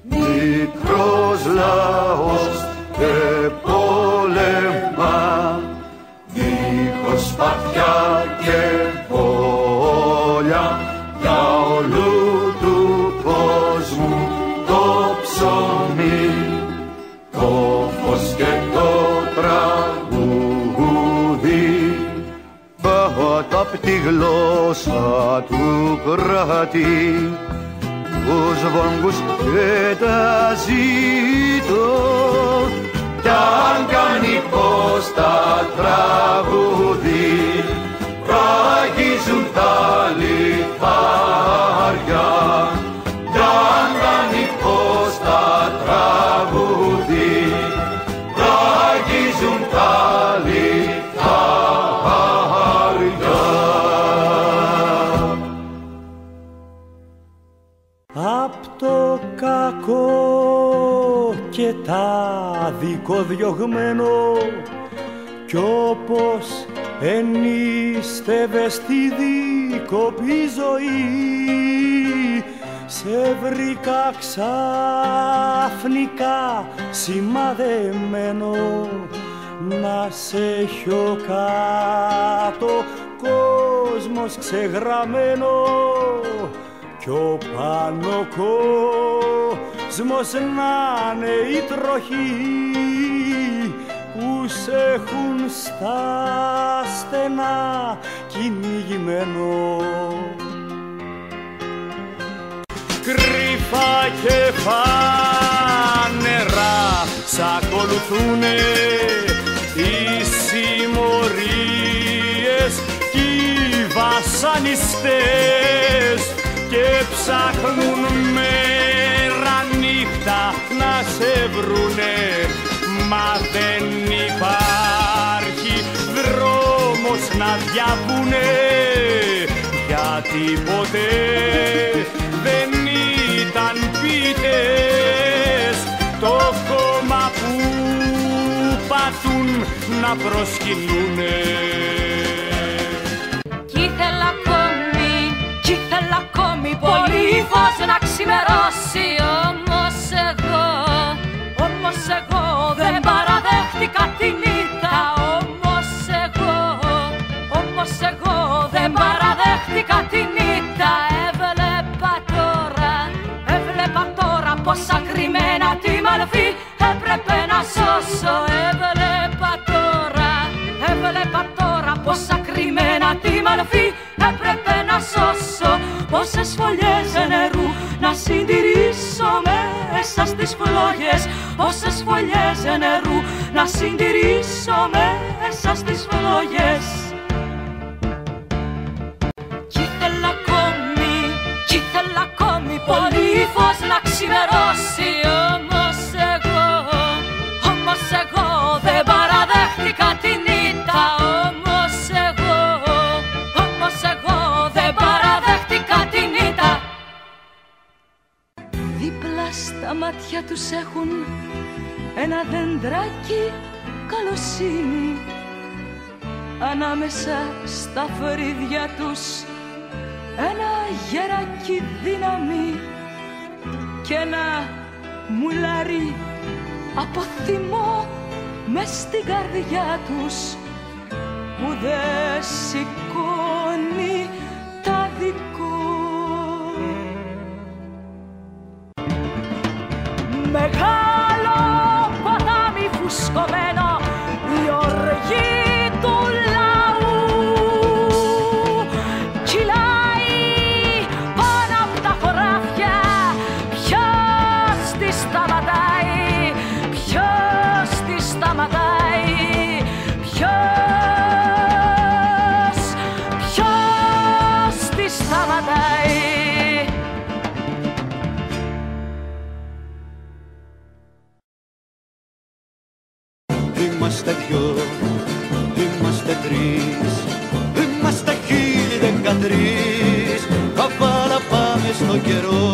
μικρός λαός και πόλεμα, δίχως σπαθιά και πόλια, για όλου του κόσμου το ψωμί, το φως και το τραγούδι. Κάτω απ' τη γλώσσα του κράτη, τους βόμβους και τα ζήτω, κι αν κάνει πως τα τραγούδι ράγιζουν τα λιθάρια, κι αν κάνει πως τα τραγούδι ράγιζουν τα λιθάρια. Απ' το κακό και τα διωγμένο, κι όπως ενίστευε στη δίκοπη ζωή, σε βρήκα ξαφνικά σημαδεμένο, να σε έχω κάτω κόσμος ξεγραμμένο, κι ο πάνω κόσμος να είναι η τροχή που σ' έχουν στα στενά κυνηγημένο. Κρυφά και φανερά σ' ακολουθούνε οι συμμορίες κι οι βασανιστές, και ψάχνουν μέρα νύχτα να σε βρουνε, μα δεν υπάρχει δρόμος να διαβούνε, γιατί ποτέ δεν ήταν ποιητές το κόμμα που πατούν να προσκυνούνε. Κι ήθελα ακόμη πολύ φως να ξημερώσει, όμως εγώ δεν παραδέχτηκα την ήττα, όμως εγώ δεν παραδέχτηκα την ήττα. Έβλεπα τώρα πόσα κρυμμένα τη μαλφή έπρεπε να σώσω. Έβλεπα τώρα πόσα κρυμμένα τη μαλφή έπρεπε να σώσω. Πόσες φωλιές νερού να συντηρήσω μέσα στις φλόγες, πόσες φωλιές νερού να συντηρήσω μέσα στις φλόγες. Κι ήθελα ακόμη πολύ φως να ξημερώσει, όμως εγώ δεν παραδέχτηκα την ήττα, όμως εγώ δεν παραδέχτηκα την ήττα. Δίπλα στα μάτια τους έχουν ένα δεντράκι καλοσύνη, ανάμεσα στα φρύδια τους ένα γεράκι δύναμη κι ένα μουλάρι από θυμό μες στην καρδιά τους που δεν σηκώνει τα δικό. Μεγάλο ποτάμι φουσκωμένο, η οργή του λαού κυλάει πάνω απ' τα χωράφια. Ποιος τη σταματάει, ποιος τη σταματάει, ποιος τη σταματάει. Είμαστε δυο, είμαστε τρεις, είμαστε 1013. Καβάλα πάμε στο καιρό.